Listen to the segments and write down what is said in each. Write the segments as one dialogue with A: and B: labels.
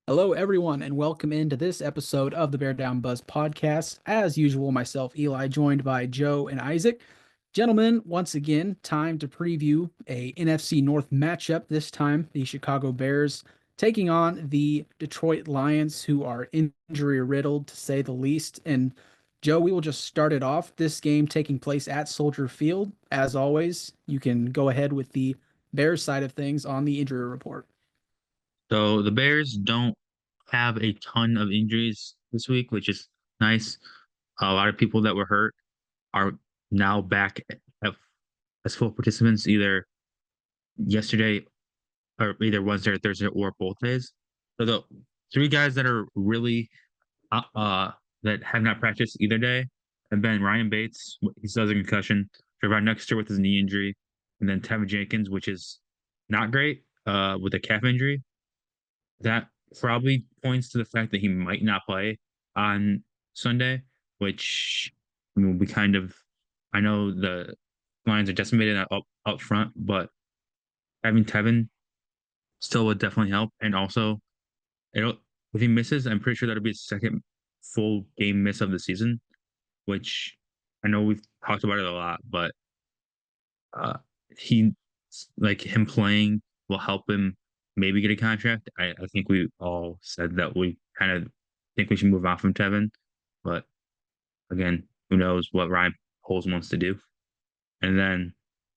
A: Hello, everyone, and welcome into this episode of the Bear Down Buzz podcast. As usual, myself, Eli, joined by Joe and Isaac. Gentlemen, once again, time to preview a NFC North matchup. This time, the Chicago Bears taking on the Detroit Lions, who are injury riddled to say the least. And Joe, we will just start it off. This game taking place at Soldier Field. As always, you can go ahead with the Bears side of things on the injury report.
B: So the Bears don't have a ton of injuries this week, which is nice. A lot of people that were hurt are now back at, as full participants either yesterday or either Wednesday or Thursday or both days. So the three guys that are really uh, uh that have not practiced either day have been Ryan Bates, he still has a concussion, Trevor Nexter with his knee injury, and then Tevin Jenkins, which is not great, with a calf injury. That probably points to the fact that he might not play on Sunday, which I mean, we kind of I know the Lions are decimated up front, but having Tevin still would definitely help. And also, it'll if he misses, I'm pretty sure that'll be his second full game miss of the season, which I know we've talked about it a lot, but uh, he like him playing will help him maybe get a contract. I think we all said that we kind of think we should move on from Tevin, but again, who knows what Ryan Poles wants to do. And then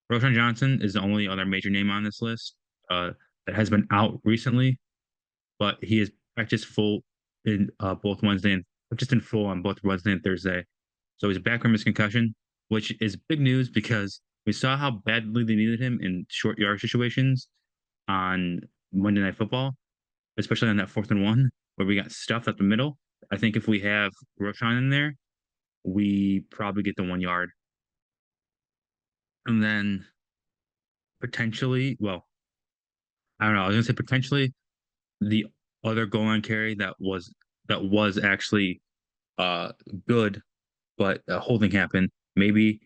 B: Roshan Johnson is the only other major name on this list that has been out recently, but he is practiced full in both Wednesday and just in full on both Wednesday and Thursday. So he's back from his concussion, which is big news because we saw how badly they needed him in short yard situations on Monday Night Football, especially on that 4th and 1 where we got stuffed up the middle. I think if we have Roshan in there, we probably get the 1 yard. And then potentially, well, I don't know. I was gonna say potentially the other goal line carry that was actually good, but holding happened. Maybe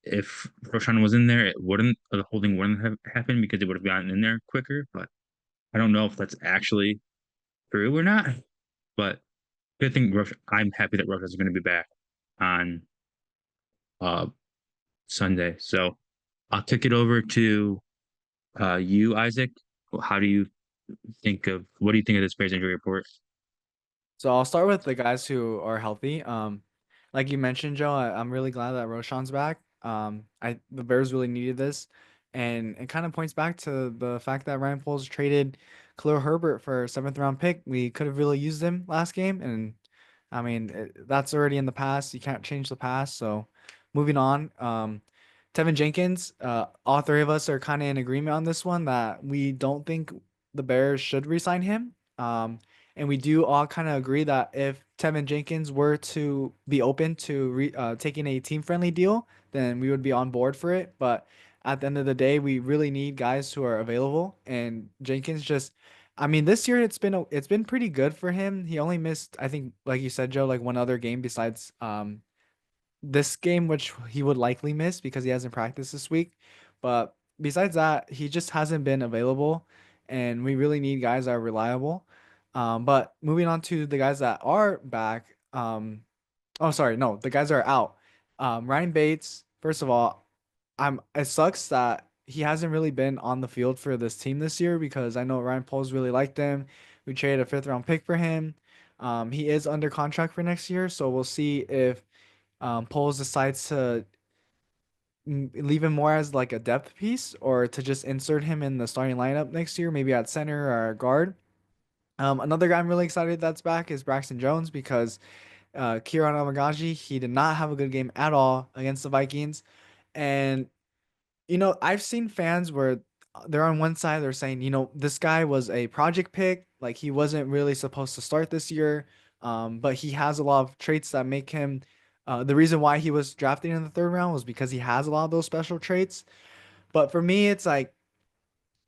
B: if Roshan was in there, it wouldn't the holding wouldn't have happened because it would have gotten in there quicker. But I don't know if that's actually true or not. But good thing I'm happy that Roshan's going to be back on uh Sunday. So I'll kick it over to you, Isaac. How do you what do you think of this Bears injury report?
C: So I'll start with the guys who are healthy. Like you mentioned, Joe, I'm really glad that Roshan's back. The Bears really needed this, and it kind of points back to the fact that Ryan Poles traded Khalil Herbert for a seventh round pick. We could have really used him last game, and I mean that's already in the past. You can't change the past. So moving on. Tevin Jenkins, all three of us are kind of in agreement on this one that we don't think the Bears should resign him. And we do all kind of agree that if Tevin Jenkins were to be open to taking a team friendly deal, then we would be on board for it. But at the end of the day, we really need guys who are available. And Jenkins just, I mean, this year it's been pretty good for him. He only missed, I think, like you said, Joe, like one other game besides this game, which he would likely miss because he hasn't practiced this week. But besides that, he just hasn't been available, and we really need guys that are reliable. But moving on to the guys that are back. Oh, sorry, no, the guys that are out. Ryan Bates. First of all, It sucks that he hasn't really been on the field for this team this year because I know Ryan Poles really liked him. We traded a fifth round pick for him. He is under contract for next year, so we'll see if Poles decides to leave him more as like a depth piece or to just insert him in the starting lineup next year, maybe at center or guard. Another guy I'm really excited that's back is Braxton Jones because Kieran Amagaji, he did not have a good game at all against the Vikings. And, I've seen fans where they're on one side, they're saying, this guy was a project pick. Like he wasn't really supposed to start this year. But he has a lot of traits that make him the reason why he was drafted in the third round was because he has a lot of those special traits. But for me, it's like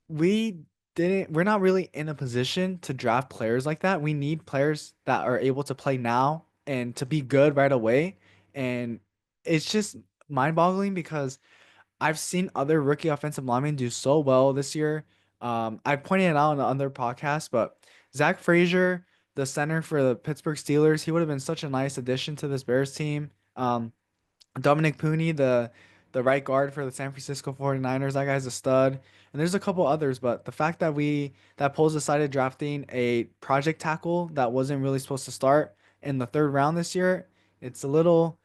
C: we we're not really in a position to draft players like that. We need players that are able to play now and to be good right away. And it's just mind-boggling because I've seen other rookie offensive linemen do so well this year. I pointed it out on the other podcast, but Zach Frazier, the center for the Pittsburgh Steelers, he would have been such a nice addition to this Bears team. Dominic Pooney, the right guard for the San Francisco 49ers, that guy's a stud. And there's a couple others, but the fact that Poles decided drafting a project tackle that wasn't really supposed to start in the third round this year, it's a little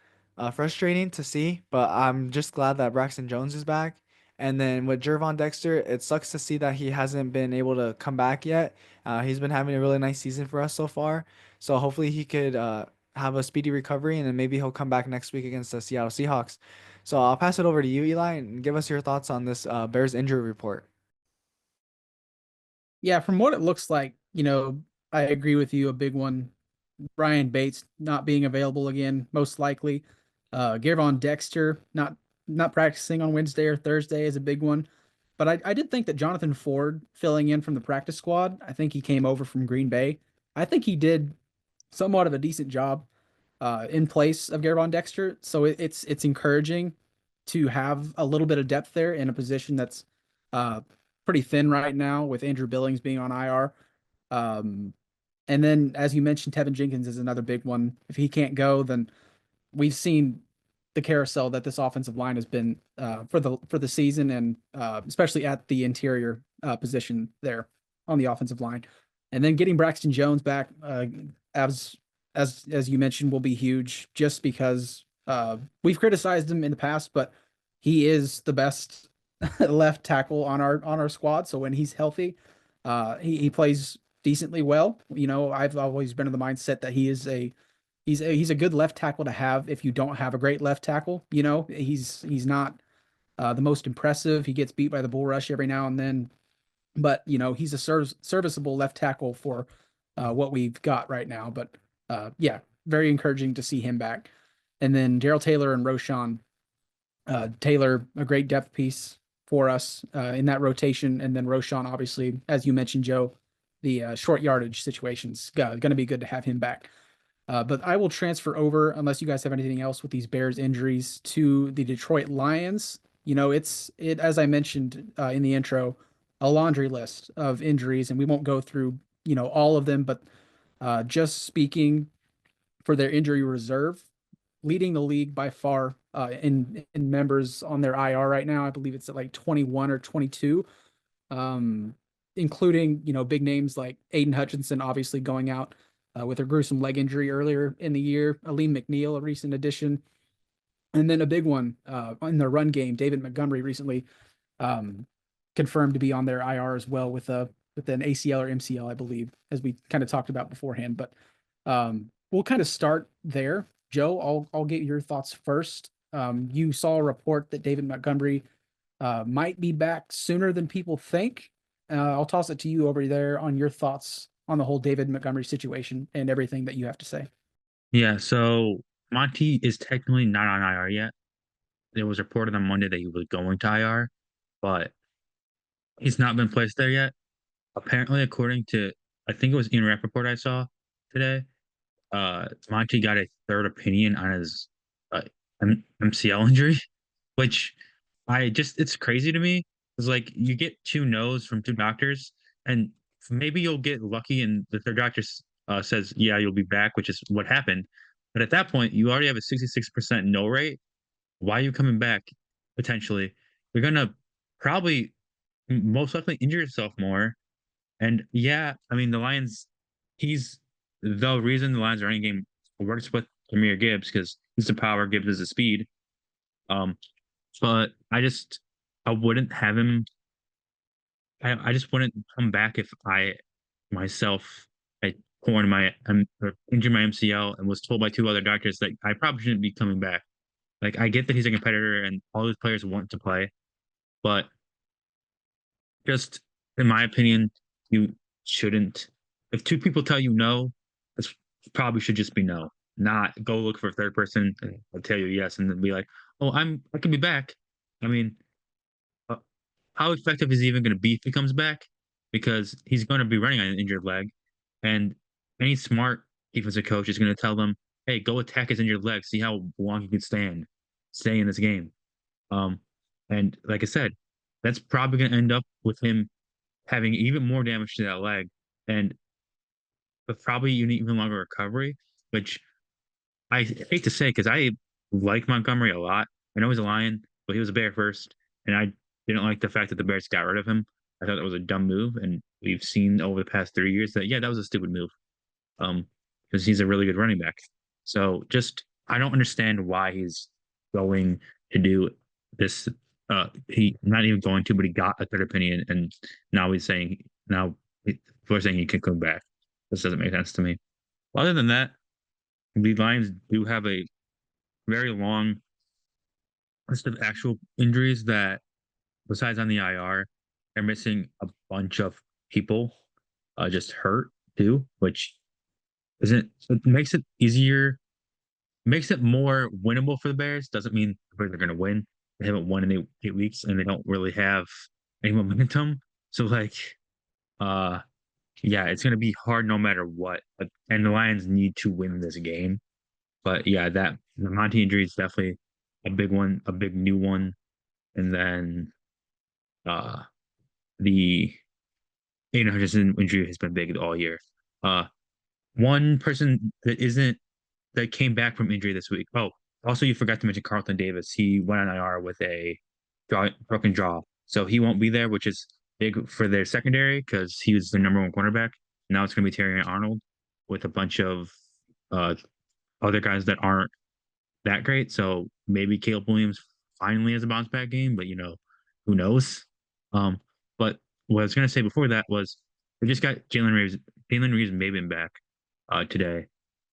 C: frustrating to see, but I'm just glad that Braxton Jones is back. And then with Jervon Dexter, it sucks to see that he hasn't been able to come back yet. He's been having a really nice season for us so far. So hopefully he could have a speedy recovery, and then maybe he'll come back next week against the Seattle Seahawks. So I'll pass it over to you, Eli, and give us your thoughts on this Bears injury report.
A: Yeah, from what it looks like, I agree with you. A big one, Brian Bates not being available again, most likely. Gervon Dexter not practicing on Wednesday or Thursday is a big one. But I did think that Jonathan Ford filling in from the practice squad, I think he came over from Green Bay. I think he did somewhat of a decent job in place of Gervon Dexter. So it's encouraging to have a little bit of depth there in a position that's uh, pretty thin right now with Andrew Billings being on IR. Um, and then, as you mentioned, Tevin Jenkins is another big one. If he can't go, then we've seen the carousel that this offensive line has been for the season, and especially at the interior position there on the offensive line. And then getting Braxton Jones back, as as you mentioned, will be huge just because we've criticized him in the past, but he is the best left tackle on our squad. So when he's healthy, he plays decently well. I've always been in the mindset that he's a good left tackle to have if you don't have a great left tackle. He's not the most impressive. He gets beat by the bull rush every now and then, but he's a serviceable left tackle for what we've got right now. But yeah, very encouraging to see him back. And then Daryl Taylor and Roshan Taylor, a great depth piece for us in that rotation, and then Roshan, obviously, as you mentioned, Joe, the short yardage situations going to be good to have him back. But I will transfer over, unless you guys have anything else with these Bears injuries, to the Detroit Lions. It as I mentioned in the intro, a laundry list of injuries, and we won't go through all of them, but just speaking for their injury reserve, leading the league by far in members on their IR right now. I believe it's at like 21 or 22, um, including big names like Aiden Hutchinson, obviously going out with a gruesome leg injury earlier in the year. Aleem McNeil, a recent addition, and then a big one in the run game. David Montgomery recently um, confirmed to be on their IR as well with an ACL or MCL, I believe, as we kind of talked about beforehand. But we'll kind of start there. Joe, I'll get your thoughts first. You saw a report that David Montgomery might be back sooner than people think. I'll toss it to you over there on your thoughts on the whole David Montgomery situation and everything that you have to say.
B: Yeah, so Monty is technically not on IR yet. It was reported on Monday that he was going to IR, but he's not been placed there yet. Apparently, according to I think it was Ian Rappaport I saw today, Monty got a third opinion on his MCL injury, which it's crazy to me. It's like you get two no's from two doctors, and maybe you'll get lucky, and the third doctor says, "Yeah, you'll be back," which is what happened. But at that point, you already have a 66% no rate. Why are you coming back? Potentially, you're gonna probably most likely injure yourself more. And yeah, I mean the Lions, he's the reason the Lions running game works with Amir Gibbs because he's the power, Gibbs is the speed. Um, but I wouldn't have him. I just wouldn't come back if I myself had torn my or injured my MCL and was told by two other doctors that I probably shouldn't be coming back. Like I get that he's a competitor and all those players want to play, but just in my opinion, you shouldn't. If two people tell you no, it's probably should just be no. Not go look for a third person and they'll tell you yes, and then be like, "Oh, I can be back." I mean, uh, how effective is he even going to be if he comes back? Because he's going to be running on an injured leg, and any smart defensive coach is going to tell them, "Hey, go attack his injured leg. See how long he can stay in this game." Um, and like I said, that's probably going to end up with him having even more damage to that leg. And with probably an even longer recovery, which I hate to say because I like Montgomery a lot. I know he's a Lion, but he was a Bear first, and I didn't like the fact that the Bears got rid of him. I thought that was a dumb move, and we've seen over the past 3 years that yeah, that was a stupid move. Um, because he's a really good running back. So just I don't understand why he's going to do this. He not even going to, but he got a third opinion, and now he's saying now people are saying he can come back. This doesn't make sense to me. Other than that, the Lions do have a very long list of actual injuries that, besides on the IR, they're missing a bunch of people just hurt too, which isn't it makes it easier, makes it more winnable for the Bears. Doesn't mean the Bears are going to win. They haven't won in 8 weeks, and they don't really have any momentum. So like, uh, yeah, it's going to be hard no matter what. And the Lions need to win this game. But yeah, that the Monty injury is definitely a big one, a big new one. And then uh the Aiden Hutchinson injury has been big all year. Uh one person that came back from injury this week. Oh, also you forgot to mention Carlton Davis. He went on IR with a broken jaw. So he won't be there, which is big for their secondary because he was the number one cornerback. Now it's gonna be Terry Arnold with a bunch of uh other guys that aren't that great. So maybe Caleb Williams finally has a bounce back game, but who knows? Um, but what I was gonna say before that was we just got Jalen Reeves. Jalen Reeves may have been back today.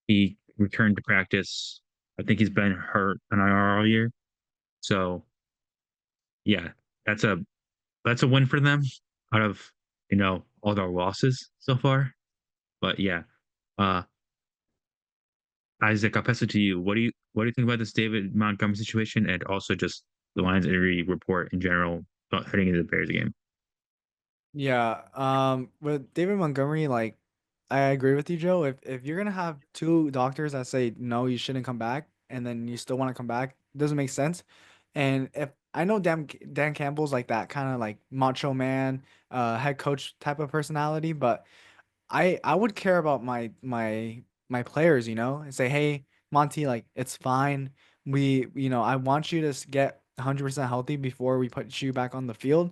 B: He returned to practice. I think he's been hurt on IR all year. So yeah, that's a that's a win for them out of all their losses so far. But yeah, uh, Isaac, I'll pass it to you. What do you think about this David Montgomery situation and also just the Lions injury report in general heading into the Bears game?
C: Yeah, with David Montgomery, like I agree with you, Joe. If you're gonna have two doctors that say no, you shouldn't come back, and then you still want to come back, it doesn't make sense. And if I know Dan Campbell's like that kind of like macho man, head coach type of personality, but I would care about my players, and say, hey, Monty, like it's fine. I want you to get 100% healthy before we put you back on the field.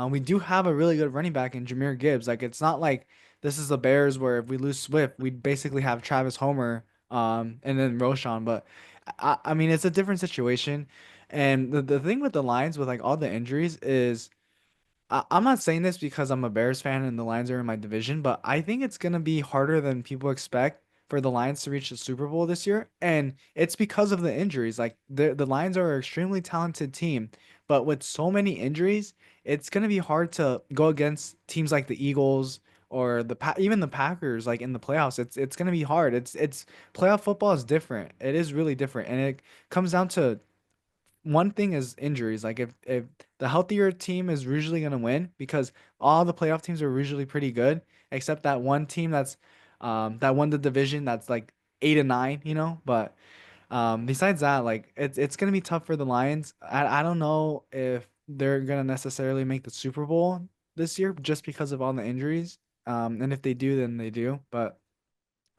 C: We do have a really good running back in Jameer Gibbs. Like it's not like this is the Bears where if we lose Swift, we basically have Travis Homer, and then Roshan. But I mean, it's a different situation. And the thing with the Lions with like all the injuries is I'm not saying this because I'm a Bears fan and the Lions are in my division, but I think it's gonna be harder than people expect for the Lions to reach the Super Bowl this year, and it's because of the injuries. Like the Lions are an extremely talented team, but with so many injuries, it's gonna be hard to go against teams like the Eagles or even the Packers, like in the playoffs. It's gonna be hard. It's playoff football is different. It is really different, and it comes down to one thing is injuries. Like if the healthier team is usually gonna win because all the playoff teams are usually pretty good, except that one team that won the division that's like 8 and 9. But besides that, like it's gonna be tough for the Lions. I don't know if they're gonna necessarily make the Super Bowl this year just because of all the injuries. And if they do, then they do. But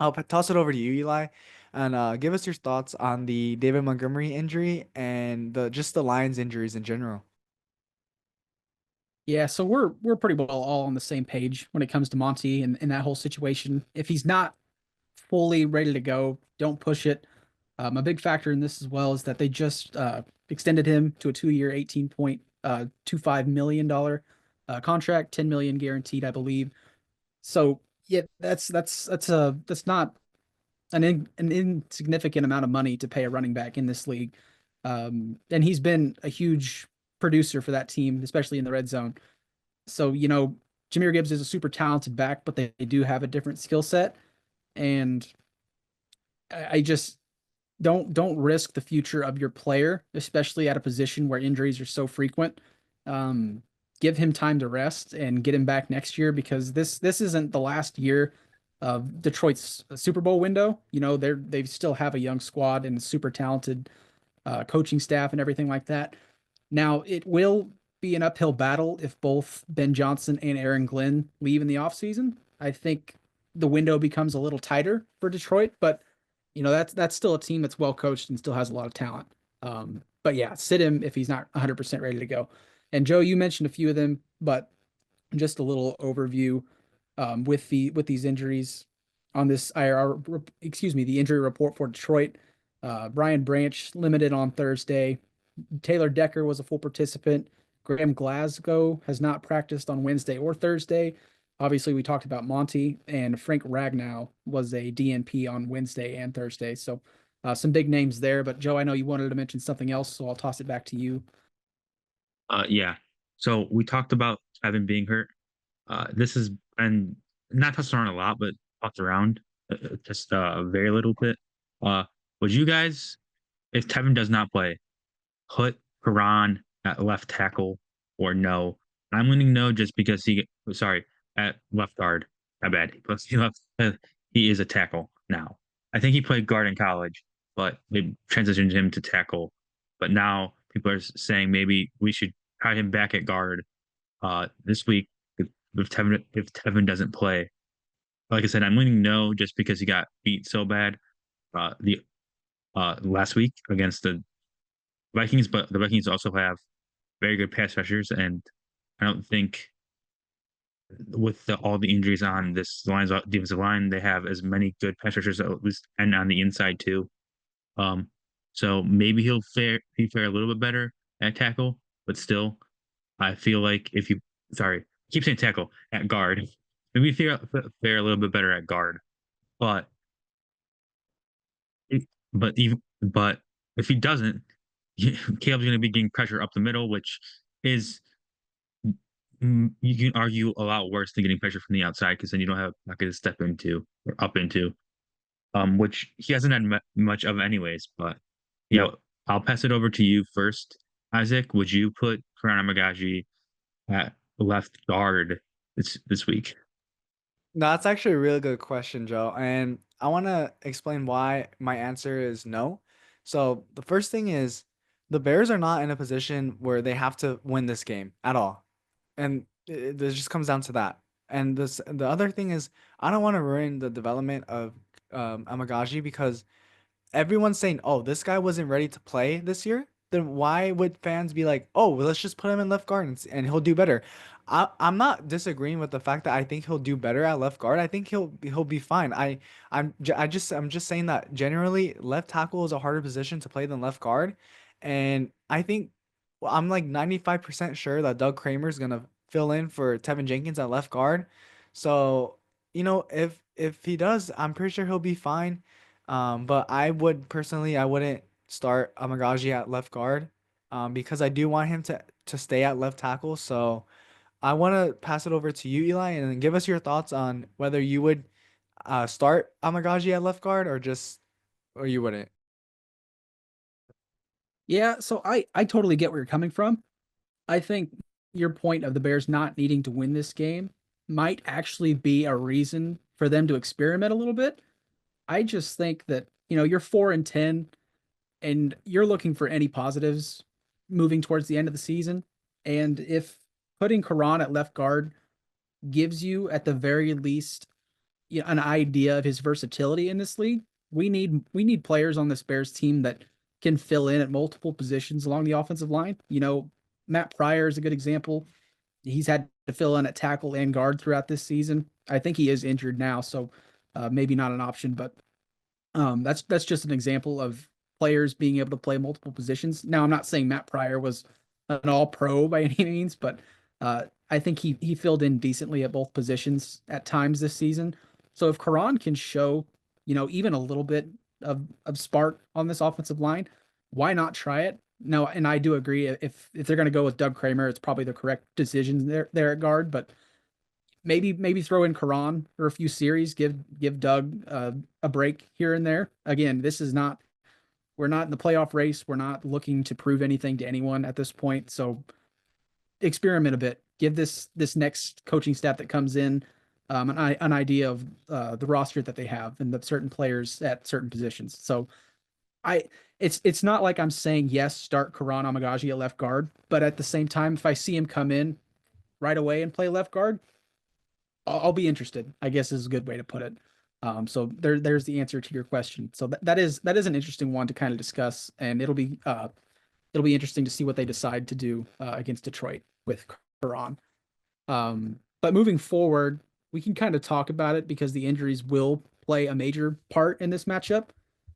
C: I'll toss it over to you, Eli, and give us your thoughts on the David Montgomery injury and the Lions injuries in general.
A: Yeah, so we're pretty well all on the same page when it comes to Monty and that whole situation. If he's not fully ready to go, don't push it. A big factor in this as well is that they just extended him to a 2-year, $18.25 million contract, 10 million guaranteed, I believe. So yeah, that's not an insignificant amount of money to pay a running back in this league. And he's been a huge producer for that team, especially in the red zone. So, Jameer Gibbs is a super talented back, but they do have a different skill set. And I just don't risk the future of your player, especially at a position where injuries are so frequent. Um, Give him time to rest and get him back next year because this isn't the last year of Detroit's Super Bowl window. They still have a young squad and super talented coaching staff and everything like that. Now it will be an uphill battle if both Ben Johnson and Aaron Glenn leave in the offseason. I think the window becomes a little tighter for Detroit, but that's still a team that's well coached and still has a lot of talent. But yeah, sit him if he's not 100% ready to go. And Joe, you mentioned a few of them, but just a little overview with these injuries on this the injury report for Detroit. Brian Branch limited on Thursday. Taylor Decker was a full participant. Graham Glasgow has not practiced on Wednesday or Thursday. Obviously, we talked about Monty, and Frank Ragnow was a DNP on Wednesday and Thursday. So some big names there. But Joe, I know you wanted to mention something else, so I'll toss it back to you.
B: Yeah. So we talked about Kevin being hurt. This has been not touched on a lot, but talked around just a very little bit. Uh, would you guys, if Tevin does not play, put Karan at left tackle or no? I'm leaning no just because sorry, at left guard. My bad. He is a tackle now. I think he played guard in college, but they transitioned him to tackle. But now people are saying maybe we should try him back at guard this week if Tevin doesn't play. Like I said, I'm leaning no just because he got beat so bad the last week against the Vikings, but the Vikings also have very good pass rushers, and I don't think with all the injuries on this line's defensive line, they have as many good pass rushers at least, and on the inside too. Um, so maybe he fare a little bit better at tackle, but still, I feel like if you sorry, I keep saying tackle at guard, maybe fare a little bit better at guard, but but if he doesn't, Caleb's going to be getting pressure up the middle, which is you can argue a lot worse than getting pressure from the outside because then you don't have a pocket to step into or up into, which he hasn't had much of anyways. But yeah, I'll pass it over to you first, Isaac. Would you put Karan Amagaji at left guard this week?
C: No, that's actually a really good question, Joe. And I want to explain why my answer is no. So, the first thing is the Bears are not in a position where they have to win this game at all. And this just comes down to that. And the other thing is I don't want to ruin the development of Amagaji because everyone's saying, "Oh, this guy wasn't ready to play this year," then why would fans be like, "Oh, well, let's just put him in left guard and he'll do better"? I'm not disagreeing with the fact that I think he'll do better at left guard. I think he'll be fine. I'm just saying that generally left tackle is a harder position to play than left guard, and I think well, I'm like 95% sure that Doug Kramer's gonna fill in for Tevin Jenkins at left guard. So, if he does, I'm pretty sure he'll be fine. But I wouldn't start Amagaji at left guard, because I do want him to stay at left tackle. So I want to pass it over to you, Eli, and then give us your thoughts on whether you would start Amagaji at left guard or you wouldn't.
A: Yeah, so I totally get where you're coming from. I think your point of the Bears not needing to win this game might actually be a reason for them to experiment a little bit. I just think that, you're 4-10 and you're looking for any positives moving towards the end of the season. And if putting Karan at left guard gives you at the very least an idea of his versatility in this league, we need players on this Bears team that can fill in at multiple positions along the offensive line. Matt Pryor is a good example. He's had to fill in at tackle and guard throughout this season. I think he is injured now, so maybe not an option, but that's just an example of players being able to play multiple positions. Now, I'm not saying Matt Pryor was an all pro by any means, but I think he filled in decently at both positions at times this season. So if Karan can show, even a little bit of spark on this offensive line, why not try it? No, and I do agree. If they're going to go with Doug Kramer, it's probably the correct decision there at guard. But maybe throw in Karan for a few series, give Doug a break here and there. Again, we're not in the playoff race. We're not looking to prove anything to anyone at this point. So experiment a bit. Give this next coaching staff that comes in an idea of the roster that they have and the certain players at certain positions. So it's not like I'm saying yes, start Karan Amagaji at left guard, but at the same time, if I see him come in right away and play left guard, I'll be interested, I guess is a good way to put it. So there's the answer to your question. So that is an interesting one to kind of discuss, and it'll be interesting to see what they decide to do against Detroit with Karan. But moving forward, we can kind of talk about it because the injuries will play a major part in this matchup.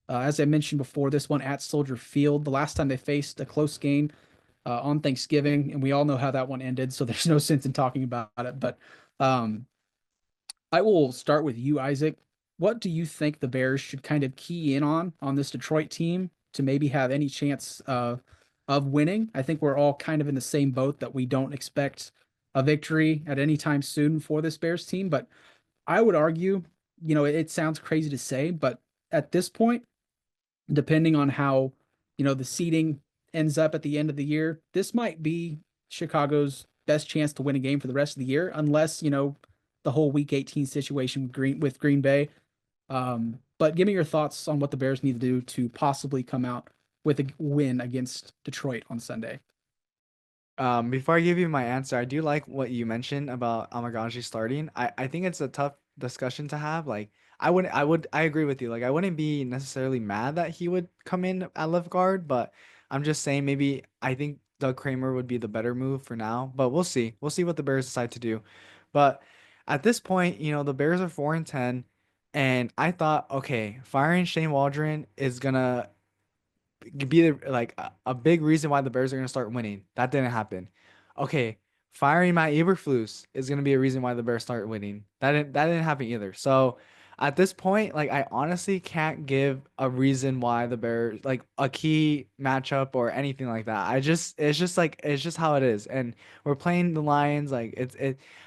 A: As I mentioned before, this one at Soldier Field, the last time they faced a close game on Thanksgiving, and we all know how that one ended, so there's no sense in talking about it. But um, I will start with you, Isaac. What do you think the Bears should kind of key in on this Detroit team to maybe have any chance of winning? I think we're all kind of in the same boat that we don't expect a victory at any time soon for this Bears team. But I would argue, it sounds crazy to say, but at this point, depending on how, the seeding ends up at the end of the year, this might be Chicago's best chance to win a game for the rest of the year, unless, the whole week 18 situation with Green Bay. But give me your thoughts on what the Bears need to do to possibly come out with a win against Detroit on Sunday.
C: Before I give you my answer, I do like what you mentioned about Amagaji starting. I think it's a tough discussion to have. Like, I agree with you. Like, I wouldn't be necessarily mad that he would come in at left guard, but I'm just saying maybe I think Doug Kramer would be the better move for now. But we'll see. We'll see what the Bears decide to do. But at this point, the Bears are 4-10, and I thought, okay, firing Shane Waldron is gonna be like a big reason why the Bears are going to start winning. That didn't happen. Okay, firing Matt Eberflus is going to be a reason why the Bears start winning. That didn't happen either. So at this point, like I honestly can't give a reason why the Bears like a key matchup or anything like that. It's just how it is. And we're playing the Lions like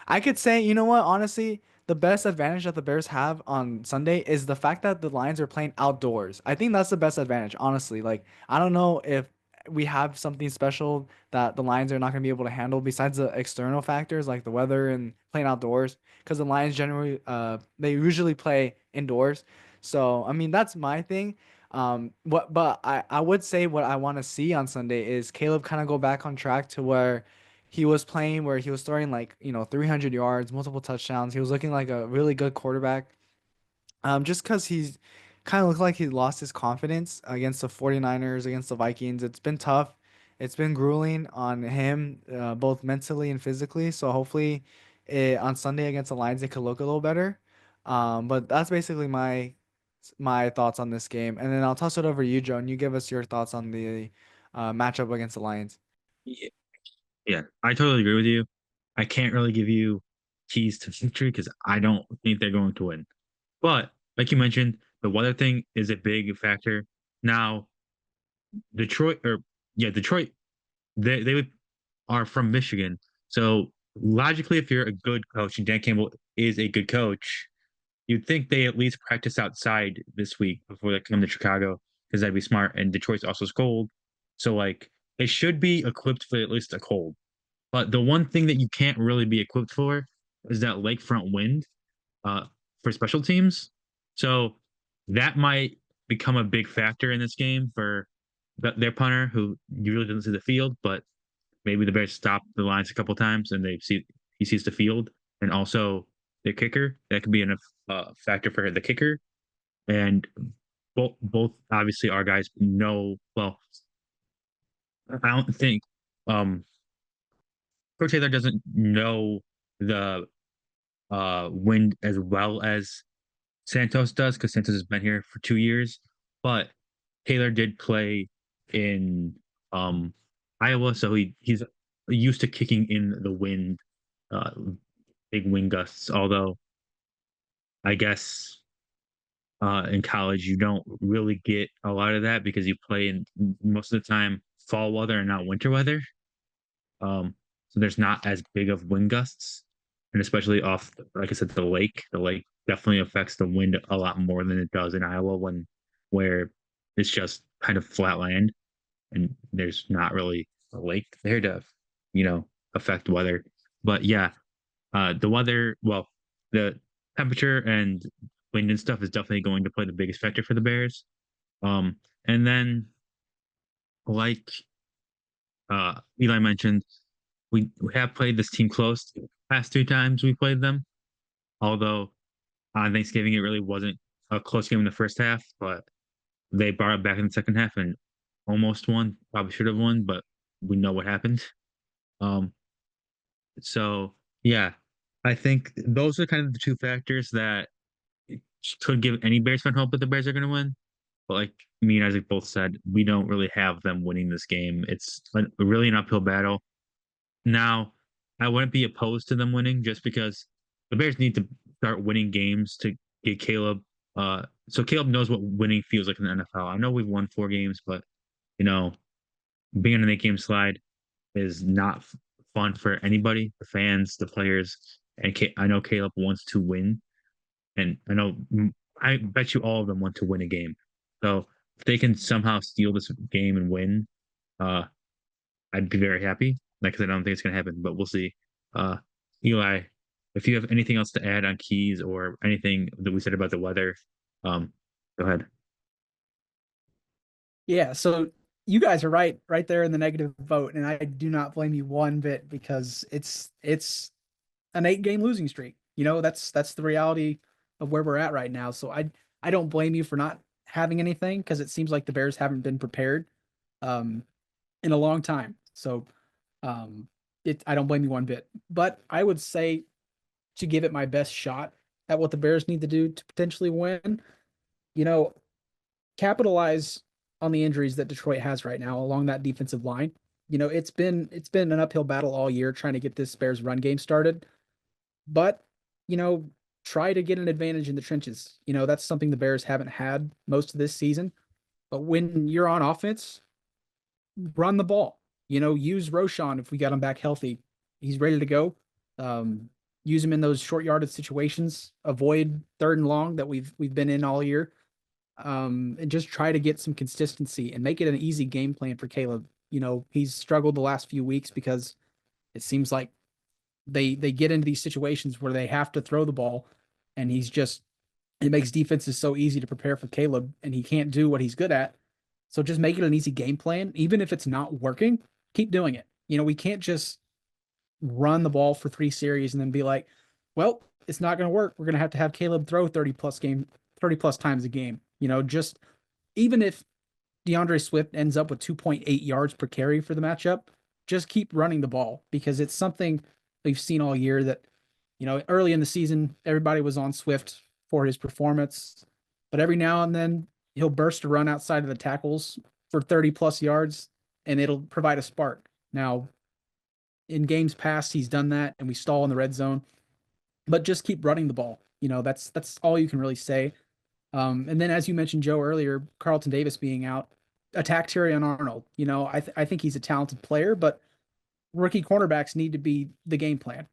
C: I could say, you know what, honestly, the best advantage that the Bears have on Sunday is the fact that the Lions are playing outdoors. I think that's the best advantage, honestly. Like, I don't know if we have something special that the Lions are not going to be able to handle besides the external factors like the weather and playing outdoors. Because the Lions generally, they usually play indoors. So, I mean, that's my thing. But I would say what I want to see on Sunday is Caleb kind of go back on track to where he was playing, where he was throwing like 300 yards, multiple touchdowns. He was looking like a really good quarterback. Just because he's kind of looked like he lost his confidence against the 49ers, against the Vikings. It's been tough. It's been grueling on him, both mentally and physically. So hopefully, on Sunday against the Lions, it could look a little better. But that's basically my thoughts on this game. And then I'll toss it over to you, Joe, and you give us your thoughts on the matchup against the Lions.
B: Yeah, yeah, I totally agree with you. I can't really give you keys to victory because I don't think they're going to win. But like you mentioned, the weather thing is a big factor. Now, Detroit or yeah, Detroit, they would are from Michigan. So logically, if you're a good coach and Dan Campbell is a good coach, you'd think they at least practice outside this week before they come to Chicago because that'd be smart. And Detroit's also cold. So like they should be equipped for at least a cold. But the one thing that you can't really be equipped for is that lakefront wind uh, for special teams. So that might become a big factor in this game for their punter, who usually doesn't see the field, but maybe the Bears stop the lines a couple times and he sees the field, and also their kicker. That could be a factor for the kicker. And both obviously our guys know well. I don't think um, Coach Taylor doesn't know the wind as well as Santos does because Santos has been here for 2 years. But Taylor did play in Iowa, so he's used to kicking in the wind, uh, big wind gusts. Although I guess in college you don't really get a lot of that because you play in most of the time fall weather and not winter weather. So there's not as big of wind gusts, and especially off, like I said, the lake. The lake definitely affects the wind a lot more than it does in Iowa where it's just kind of flat land and there's not really a lake there to, affect weather. But yeah, the weather, well, the temperature and wind and stuff is definitely going to play the biggest factor for the Bears. And then like Eli mentioned, we have played this team close the past two times we played them. Although on Thanksgiving it really wasn't a close game in the first half, but they brought it back in the second half and almost won. Probably should have won, but we know what happened. Um, so yeah, I think those are kind of the two factors that could give any Bears fan hope that the Bears are going to win. But like me and Isaac both said, we don't really have them winning this game. It's really an uphill battle. Now, I wouldn't be opposed to them winning just because the Bears need to start winning games to get Caleb. So Caleb knows what winning feels like in the NFL. I know we've won 4 games, but you know, being on an 8-game slide is not fun for anybody, the fans, the players, and I know Caleb wants to win, and I bet you all of them want to win a game. So if they can somehow steal this game and win, uh, I'd be very happy. Like I said, I don't think it's gonna happen, but we'll see. Uh, Eli, if you have anything else to add on keys or anything that we said about the weather, um, go ahead.
A: Yeah, so you guys are right there in the negative vote, and I do not blame you one bit because it's an 8 game losing streak. That's the reality of where we're at right now. So I don't blame you for not having anything because it seems like the Bears haven't been prepared um in a long time. So um I don't blame you one bit. But I would say to give it my best shot at what the Bears need to do to potentially win, you know, capitalize on the injuries that Detroit has right now along that defensive line. It's been an uphill battle all year trying to get this Bears run game started, but you know, try to get an advantage in the trenches. That's something the Bears haven't had most of this season. But when you're on offense, run the ball. Use Roshan if we got him back healthy. He's ready to go. Um, Use him in those short yarded situations. Avoid 3rd and long that we've been in all year. And just try to get some consistency and make it an easy game plan for Caleb. He's struggled the last few weeks because it seems like they get into these situations where they have to throw the ball, and it makes defenses so easy to prepare for Caleb, and he can't do what he's good at. So just make it an easy game plan, even if it's not working. Keep doing it. We can't just run the ball for 3 series and then be like, well, it's not going to work. We're going to have Caleb throw 30 plus times a game. Just even if DeAndre Swift ends up with 2.8 yards per carry for the matchup, just keep running the ball because it's something we've seen all year that, early in the season, everybody was on Swift for his performance, but every now and then he'll burst a run outside of the tackles for 30 plus yards and it'll provide a spark. Now, in games past, he's done that and we stall in the red zone, but just keep running the ball. That's all you can really say. And then, as you mentioned, Joe, earlier, Carlton Davis being out, attack Terrion Arnold. I think he's a talented player, but rookie cornerbacks need to be the game plan.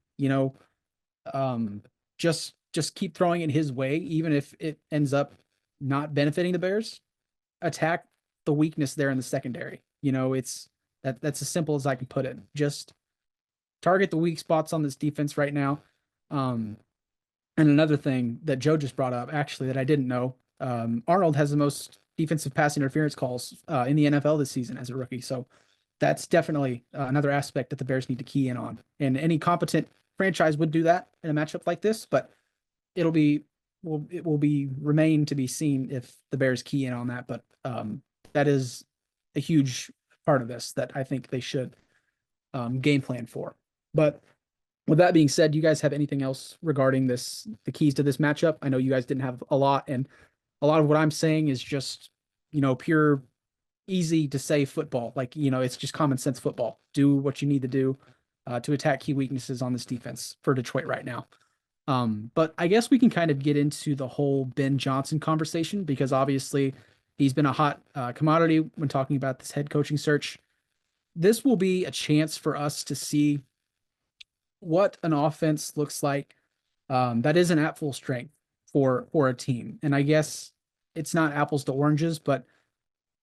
A: Um, just keep throwing it his way, even if it ends up not benefiting the Bears. Attack the weakness there in the secondary. It's that's as simple as I can put it. Just target the weak spots on this defense right now. Um, and another thing that Joe just brought up, actually, that I didn't know, Arnold has the most defensive pass interference calls in the NFL this season as a rookie. So that's definitely another aspect that the Bears need to key in on. And any competent franchise would do that in a matchup like this, but it will be remain to be seen if the Bears key in on that. But that is a huge part of this that I think they should game plan for. But with that being said, do you guys have anything else regarding the keys to this matchup? I know you guys didn't have a lot, and a lot of what I'm saying is just, pure easy to say football. Like, it's just common sense football. Do what you need to do to attack key weaknesses on this defense for Detroit right now. But I guess we can kind of get into the whole Ben Johnson conversation because obviously he's been a hot commodity when talking about this head coaching search. This will be a chance for us to see what an offense looks like that isn't at full strength for a team. And I guess it's not apples to oranges, but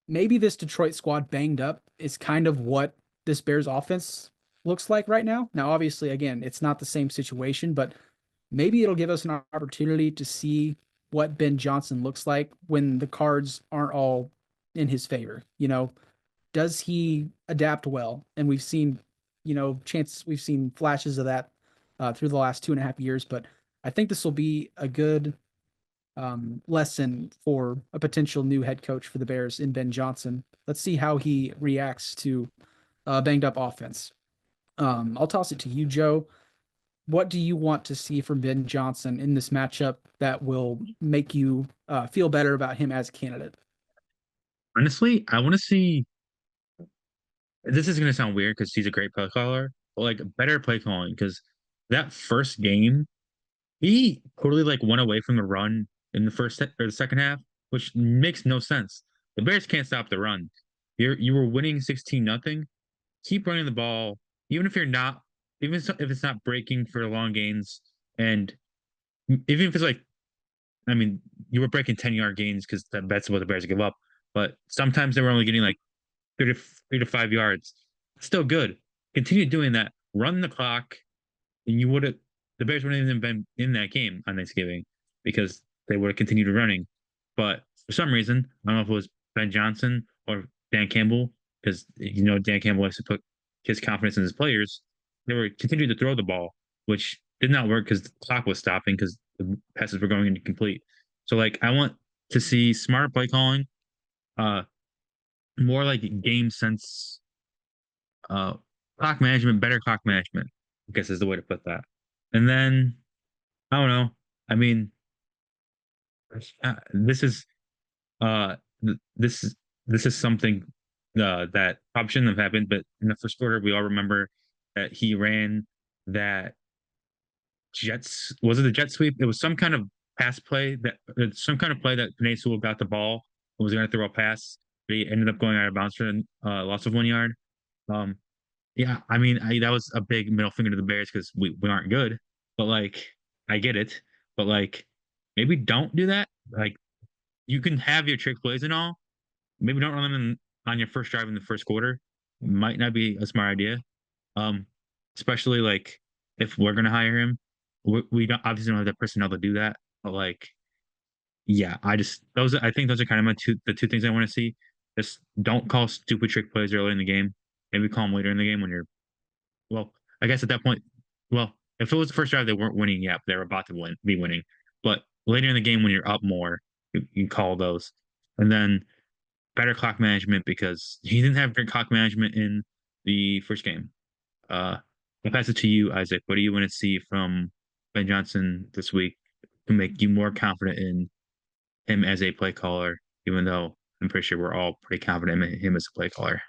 A: maybe this Detroit squad banged up is kind of what this Bears offense looks like right now. Now, obviously, again, it's not the same situation, but maybe it'll give us an opportunity to see what Ben Johnson looks like when the cards aren't all in his favor. Does he adapt well? And we've seen flashes of that through the last 2.5 years, but I think this will be a good lesson for a potential new head coach for the Bears in Ben Johnson. Let's see how he reacts to banged up offense. I'll toss it to you, Joe. What do you want to see from Ben Johnson in this matchup that will make you feel better about him as a candidate?
B: Honestly, I want to see. This is gonna sound weird because he's a great play caller, but like better play calling because that first game he totally like went away from the run in the or the second half, which makes no sense. The Bears can't stop the run. You were winning 16-0. Keep running the ball, even if you're not, even if it's not breaking for long gains, and even if it's like, I mean, you were breaking 10-yard gains because that's what the Bears give up. But sometimes they were only getting like 3 to 5 yards. Still good. Continue doing that. Run the clock, and you would have the Bears wouldn't even been in that game on Thanksgiving because they would have continued running. But for some reason, I don't know if it was Ben Johnson or Dan Campbell, because Dan Campbell likes to put his confidence in his players. They were continuing to throw the ball, which did not work because the clock was stopping because the passes were going incomplete. So like I want to see smart play calling, uh, more like game sense, uh, clock management, better clock management, I guess is the way to put that. And then I don't know. I mean, this is uh this is something that probably shouldn't have happened. But in the first quarter, we all remember that he ran that Jets. Was it the jet sweep? It was some kind of pass play some kind of play that Penei Sewell got the ball and was going to throw a pass, but he ended up going out of bounds for loss of 1 yard. Um, yeah, I mean, that was a big middle finger to the Bears because we aren't good. But like, I get it. But like, maybe don't do that. Like, you can have your trick plays and all. Maybe don't run them on your first drive in the first quarter. Might not be a smart idea. Um, especially like if we're gonna hire him, we don't obviously don't have the personnel to do that. But like, yeah, I think those are kind of the two things I want to see. Just don't call stupid trick plays early in the game. Maybe call them later in the game when you're well, I guess at that point, well, if it was the first drive they weren't winning yet, they were about to be winning. But later in the game when you're up more, you call those. And then better clock management because he didn't have great clock management in the first game. I'll pass it to you, Isaac. What do you want to see from Ben Johnson this week to make you more confident in him as a play caller, even though I'm pretty sure we're all pretty confident in him as a play caller?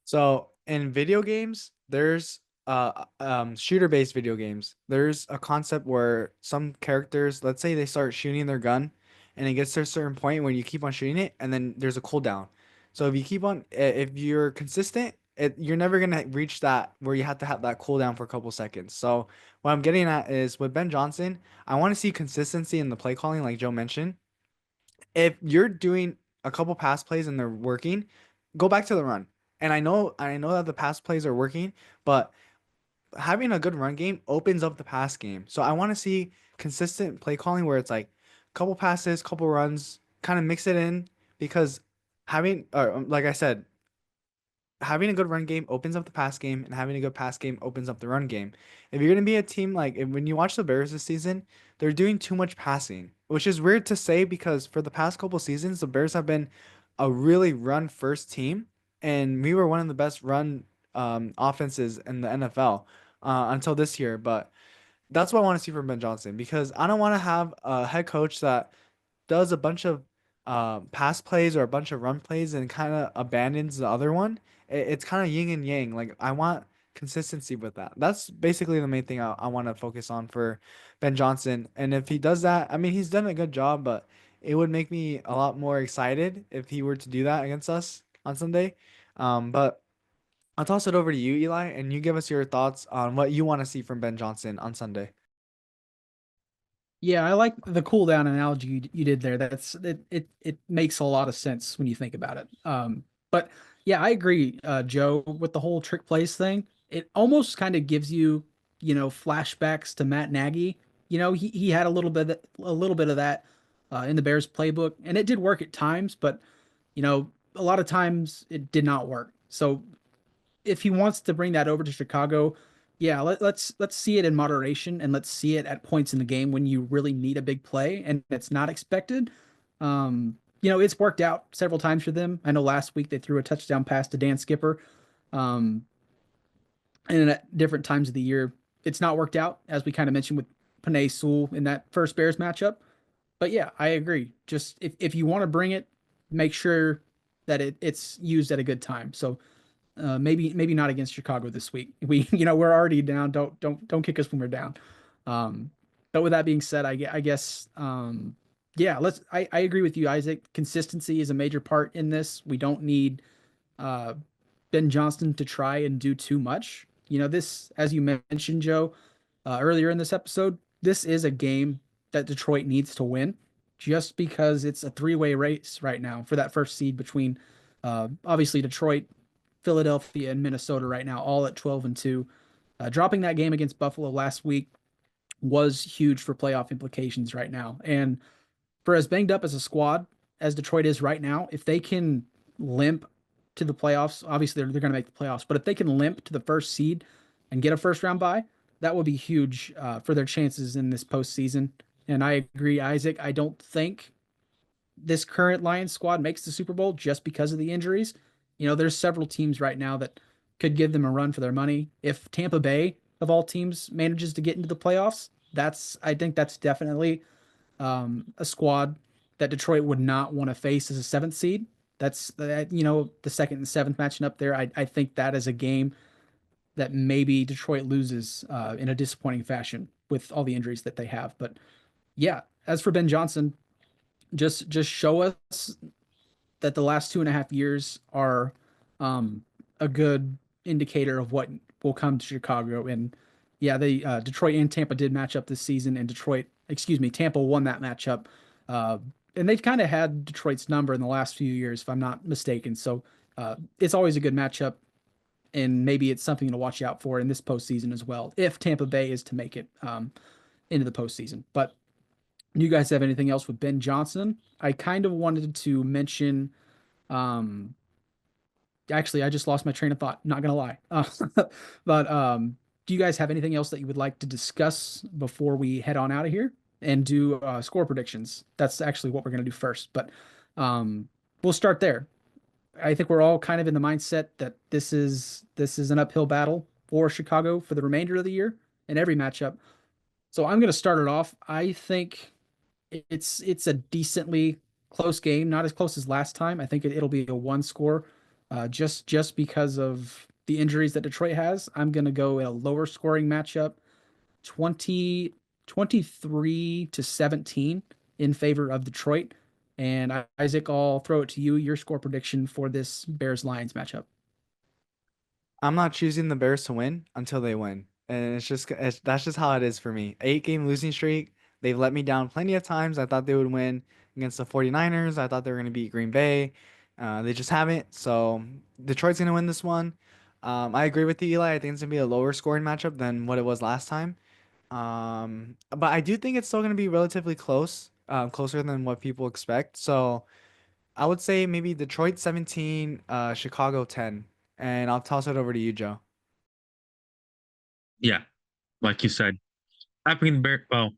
C: So in video games, there's shooter-based video games. There's a concept where some characters, let's say they start shooting their gun, and it gets to a certain point when you keep on shooting it, and then there's a cooldown. So if you keep on, if you're consistent, you're never gonna reach that where you have to have that cooldown for a couple seconds. So what I'm getting at is with Ben Johnson, I want to see consistency in the play calling, like Joe mentioned. If you're doing a couple pass plays and they're working, go back to the run. And I know that the pass plays are working, but having a good run game opens up the pass game. So I want to see consistent play calling where it's like couple passes, couple runs, kind of mix it in because like I said, having a good run game opens up the pass game, and having a good pass game opens up the run game. If you're gonna be a team when you watch the Bears this season, they're doing too much passing, which is weird to say because for the past couple seasons, the Bears have been a really run first team, and we were one of the best run offenses in the NFL until this year. But that's what I want to see from Ben Johnson because I don't want to have a head coach that does a bunch of pass plays or a bunch of run plays and kind of abandons the other one. It's kind of yin and yang. Like I want consistency with that. That's basically the main thing I want to focus on for Ben Johnson. And if he does that, I mean, he's done a good job, but it would make me a lot more excited if he were to do that against us on Sunday. But I'll toss it over to you, Eli, and you give us your thoughts on what you want to see from Ben Johnson on Sunday.
A: Yeah, I like the cool down analogy you did there. It makes a lot of sense when you think about it. But yeah, I agree, Joe, with the whole trick plays thing. It almost kind of gives you, flashbacks to Matt Nagy. He had a little bit of that in the Bears playbook, and it did work at times, but a lot of times it did not work. So if he wants to bring that over to Chicago, Yeah, let's see it in moderation, and let's see it at points in the game when you really need a big play and it's not expected. It's worked out several times for them. I know last week they threw a touchdown pass to Dan Skipper. Um, and at different times of the year, it's not worked out, as we kind of mentioned with Panay Sewell in that first Bears matchup. But yeah, I agree. Just if you want to bring it, make sure that it's used at a good time. So maybe not against Chicago this week. We're already down. Don't kick us when we're down. Um, but with that being said, I guess yeah, I agree with you, Isaac. Consistency is a major part in this. We don't need uh, Ben Johnston to try and do too much. This, as you mentioned, Joe, earlier in this episode, this is a game that Detroit needs to win just because it's a three-way race right now for that first seed between obviously Detroit, Philadelphia, and Minnesota right now, all at 12-2. Dropping that game against Buffalo last week was huge for playoff implications right now. And for as banged up as a squad as Detroit is right now, if they can limp to the playoffs, obviously they're going to make the playoffs, but if they can limp to the first seed and get a first round bye, that would be huge for their chances in this postseason. And I agree, Isaac. I don't think this current Lions squad makes the Super Bowl just because of the injuries. There's several teams right now that could give them a run for their money. If Tampa Bay, of all teams, manages to get into the playoffs, I think that's definitely a squad that Detroit would not want to face as a seventh seed. That's the second and seventh matching up there. I think that is a game that maybe Detroit loses in a disappointing fashion with all the injuries that they have. But yeah, as for Ben Johnson, just show us that the last 2.5 years are a good indicator of what will come to Chicago. And yeah, they Detroit and Tampa did match up this season, and Tampa won that matchup. And they've kind of had Detroit's number in the last few years, if I'm not mistaken. So it's always a good matchup, and maybe it's something to watch out for in this postseason as well, if Tampa Bay is to make it into the postseason. But you guys have anything else with Ben Johnson? I kind of wanted to mention. Um, Actually, I just lost my train of thought. Not gonna lie. But do you guys have anything else that you would like to discuss before we head on out of here and do score predictions? That's actually what we're gonna do first. But we'll start there. I think we're all kind of in the mindset that this is an uphill battle for Chicago for the remainder of the year in every matchup. So I'm gonna start it off. I think it's a decently close game, not as close as last time. I think it'll be a one score, just because of the injuries that Detroit has. I'm gonna go in a lower scoring matchup, 23-17 in favor of Detroit. And Isaac, I'll throw it to you. Your score prediction for this Bears Lions matchup.
C: I'm not choosing the Bears to win until they win. And that's just how it is for me. 8-game losing streak. They've let me down plenty of times. I thought they would win against the 49ers. I thought they were going to beat Green Bay. They just haven't. So Detroit's going to win this one. I agree with you, Eli. I think it's going to be a lower scoring matchup than what it was last time. But I do think it's still going to be relatively close, closer than what people expect. So I would say maybe Detroit 17, Chicago 10. And I'll toss it over to you, Joe.
B: Yeah, like you said, I'm picking the Bears. Well,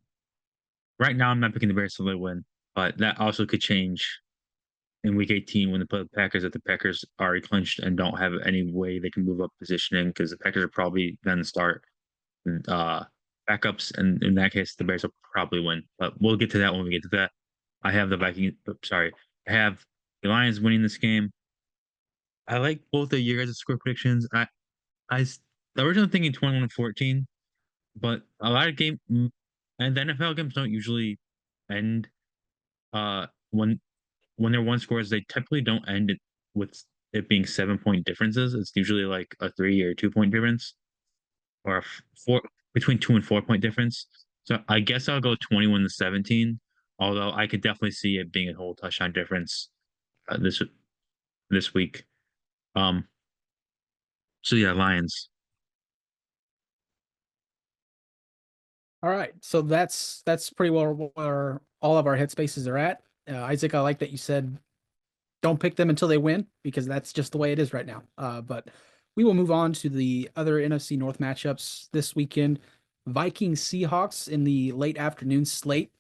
B: right now I'm not picking the Bears to win, but that also could change in Week 18 when they play the Packers. If the Packers are clinched and don't have any way they can move up positioning, because the Packers are probably going to start uh, backups, and in that case, the Bears will probably win. But we'll get to that when we get to that. I have the Vikings. Sorry, I have the Lions winning this game. I like both of you guys' score predictions. The original thinking 21-14, but a lot of and the NFL games don't usually end uh when they're one scores. They typically don't end it with it being 7 point differences. It's usually like a 3 or 2 point difference, or four between 2 and 4 point difference. So I guess I'll go 21-17. Although I could definitely see it being a whole touchdown difference this week. Um. So yeah, Lions.
A: All right, so that's pretty well where all of our headspaces are at. Isaac, I like that you said don't pick them until they win because that's just the way it is right now. But we will move on to the other NFC North matchups this weekend. Vikings Seahawks in the late afternoon slate.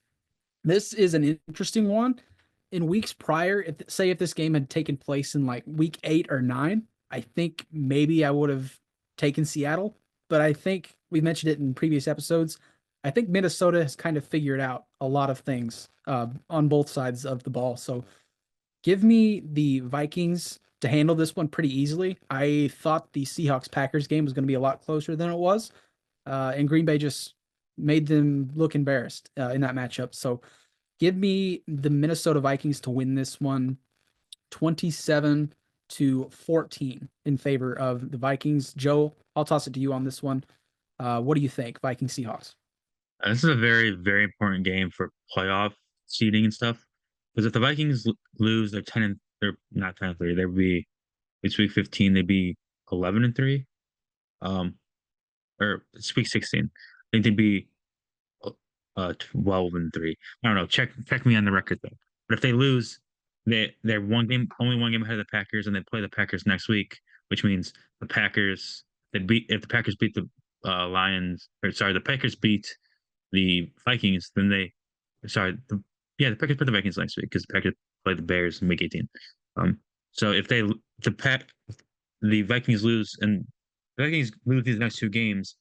A: This is an interesting one. In weeks prior, if this game had taken place in like week 8 or 9, I think maybe I would have taken Seattle. But I think we mentioned it in previous episodes. I think Minnesota has kind of figured out a lot of things on both sides of the ball. So give me the Vikings to handle this one pretty easily. I thought the Seahawks Packers game was going to be a lot closer than it was, and Green Bay just made them look embarrassed in that matchup. So give me the Minnesota Vikings to win this one 27-14 in favor of the Vikings. Joe, I'll toss it to you on this one. What do you think, Vikings Seahawks?
B: This is a very, very important game for playoff seeding and stuff. Because if the Vikings lose, they're not 10-3. They'd be it's week 15. They'd be 11-3. Um, or it's week 16. I think they'd be 12-3. I don't know. Check me on the record though. But if they lose, they're only one game ahead of the Packers, and they play the Packers next week, which means the Packers they beat if the Packers beat the Lions, or sorry, the Packers beat the Vikings, then sorry, the Packers play the Vikings next week because the Packers play the Bears in week 18. So if the Vikings lose and the Vikings lose these next two games,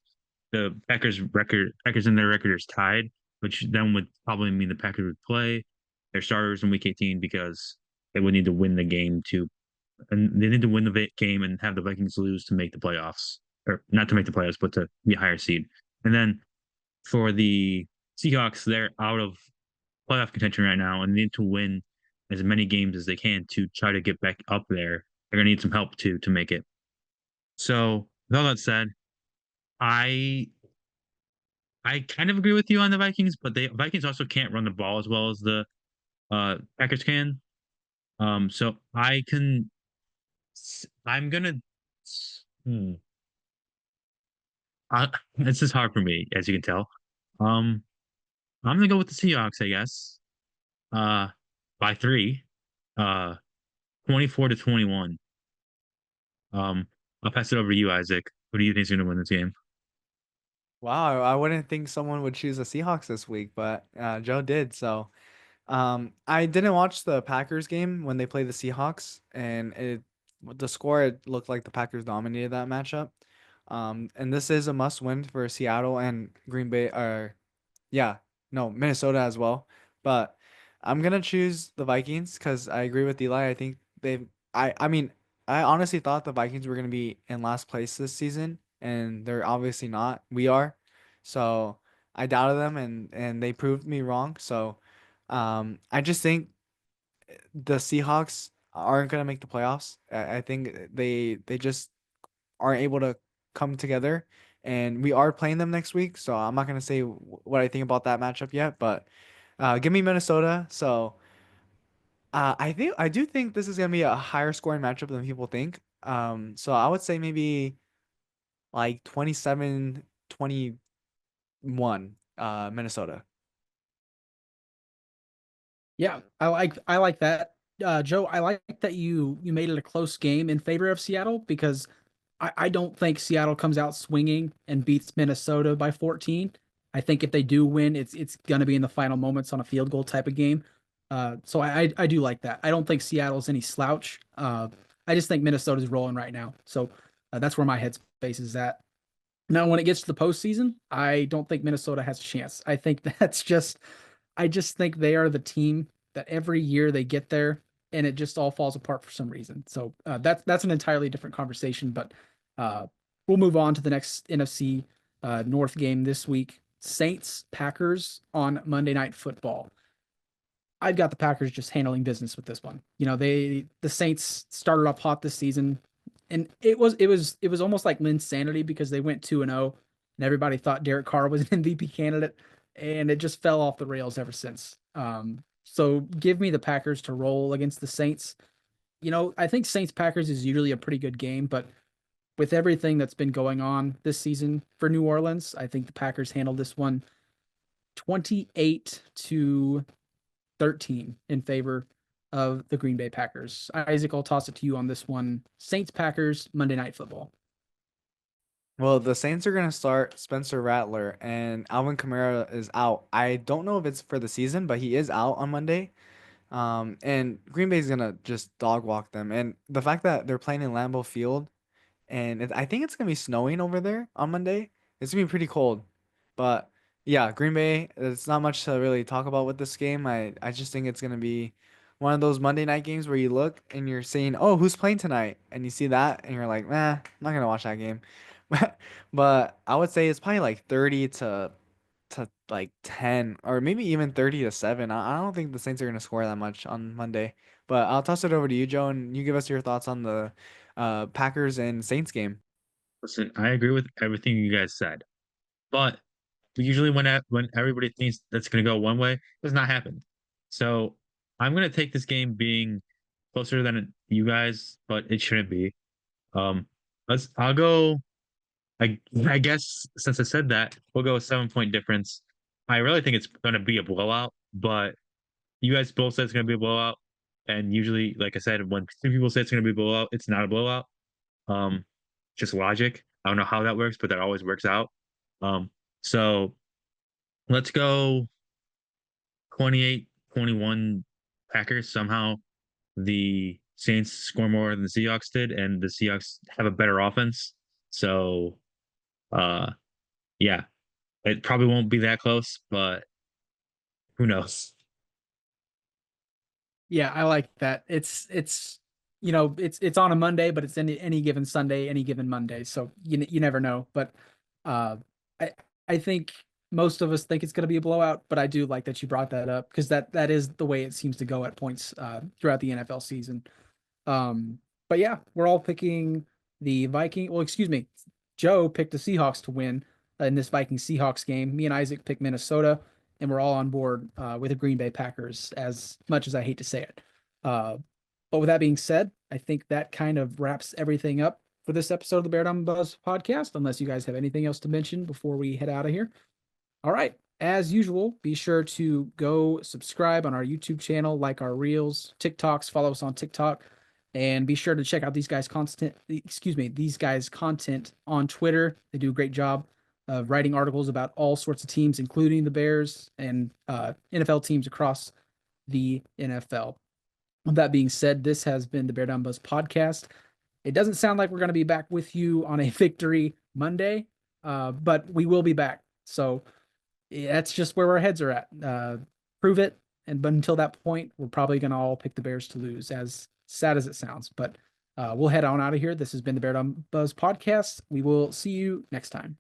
B: the Packers in their record is tied, which then would probably mean the Packers would play their starters in week 18 because they would need to win the game and they need to win the game and have the Vikings lose to make the playoffs, or not to make the playoffs, but to be a higher seed. And then for the Seahawks, they're out of playoff contention right now and need to win as many games as they can to try to get back up there. They're gonna need some help to make it. So with all that said, I I kind of agree with you on the Vikings, but the Vikings also can't run the ball as well as the Packers can. So I'm gonna. Hmm, this is hard for me, as you can tell. Um, I'm gonna go with the Seahawks, I guess. Uh, by 3, uh, 24-21. Um, I'll pass it over to you, Isaac. Who do you think is gonna win this game?
C: Wow, I wouldn't think someone would choose the Seahawks this week, but Joe did. So I didn't watch the Packers game when they played the Seahawks, and the score, it looked like the Packers dominated that matchup. And this is a must win for Seattle and Green Bay, or yeah, no, Minnesota as well. But I'm gonna choose the Vikings because I agree with Eli. I think I mean, I honestly thought the Vikings were gonna be in last place this season, and they're obviously not. We are, so I doubted them, and they proved me wrong. So, I just think the Seahawks aren't gonna make the playoffs. I think they just aren't able to come together. And we are playing them next week, so I'm not gonna say what I think about that matchup yet. But give me Minnesota. So I do think this is gonna be a higher scoring matchup than people think. So I would say maybe like 27-21, Minnesota.
A: Yeah, I like that. Joe, I like that you made it a close game in favor of Seattle because I don't think Seattle comes out swinging and beats Minnesota by 14. I think if they do win, it's gonna be in the final moments on a field goal type of game. So I do like that. I don't think Seattle's any slouch. I just think Minnesota's rolling right now. So that's where my headspace is at. Now, when it gets to the postseason, I don't think Minnesota has a chance. I just think they are the team that every year they get there and it just all falls apart for some reason. So that's an entirely different conversation. But uh, we'll move on to the next NFC North game this week. Saints Packers on Monday Night Football. I've got the Packers just handling business with this one. You know, the Saints started off hot this season, and it was almost like insanity because they went 2-0, and everybody thought Derek Carr was an MVP candidate, and it just fell off the rails ever since. So give me the Packers to roll against the Saints. You know, I think Saints Packers is usually a pretty good game, but with everything that's been going on this season for New Orleans, I think the Packers handled this one 28-13 in favor of the Green Bay Packers. Isaac, I'll toss it to you on this one. Saints Packers Monday Night Football.
C: Well, the Saints are gonna start Spencer Rattler and Alvin Kamara is out. I don't know if it's for the season, but he is out on Monday. And Green Bay's gonna just dog walk them. And the fact that they're playing in Lambeau Field and I think it's gonna be snowing over there on Monday. It's gonna be pretty cold, but yeah, Green Bay. It's not much to really talk about with this game. I just think it's gonna be one of those Monday night games where you look and you're saying, "Oh, who's playing tonight?" and you see that and you're like, "Nah, I'm not gonna watch that game." But I would say it's probably like 30 to like 10 or maybe even 30 to 7. I don't think the Saints are gonna score that much on Monday. But I'll toss it over to you, Joe, and you give us your thoughts on the Packers and Saints game.
B: Listen, I agree with everything you guys said, but usually when everybody thinks that's going to go one way, it does not happen. So I'm going to take this game being closer than you guys, but it shouldn't be. Um, I'll go. I guess since I said that, we'll go a 7 point difference. I really think it's going to be a blowout, but you guys both said it's going to be a blowout, and usually, like I said, when two people say it's going to be a blowout, it's not a blowout. Um, just logic. I don't know how that works, but that always works out. Um, so let's go 28-21 Packers. Somehow the Saints score more than the Seahawks did, and the Seahawks have a better offense. So uh yeah, it probably won't be that close, but who knows?
A: Yeah, I like that. It's it's on a Monday, but it's any given Sunday, any given Monday. So you never know. But uh, I I think most of us think it's going to be a blowout. But I do like that you brought that up because that is the way it seems to go at points throughout the NFL season. But yeah, we're all picking the Viking. Well, excuse me, Joe picked the Seahawks to win in this Viking Seahawks game. Me and Isaac picked Minnesota, and we're all on board with the Green Bay Packers. As much as I hate to say it, uh, but with that being said, I think that kind of wraps everything up for this episode of the Bear Down Buzz podcast. Unless you guys have anything else to mention before we head out of here. All right. As usual, be sure to go subscribe on our YouTube channel, like our reels, TikToks, follow us on TikTok, and be sure to check out these guys' content on Twitter. They do a great job of writing articles about all sorts of teams, including the Bears and NFL teams across the NFL. With that being said, this has been the Bear Down Buzz podcast. It doesn't sound like we're going to be back with you on a victory Monday, but we will be back. So that's just where our heads are at. Prove it. But until that point, we're probably going to all pick the Bears to lose, as sad as it sounds. But we'll head on out of here. This has been the Bear Down Buzz podcast. We will see you next time.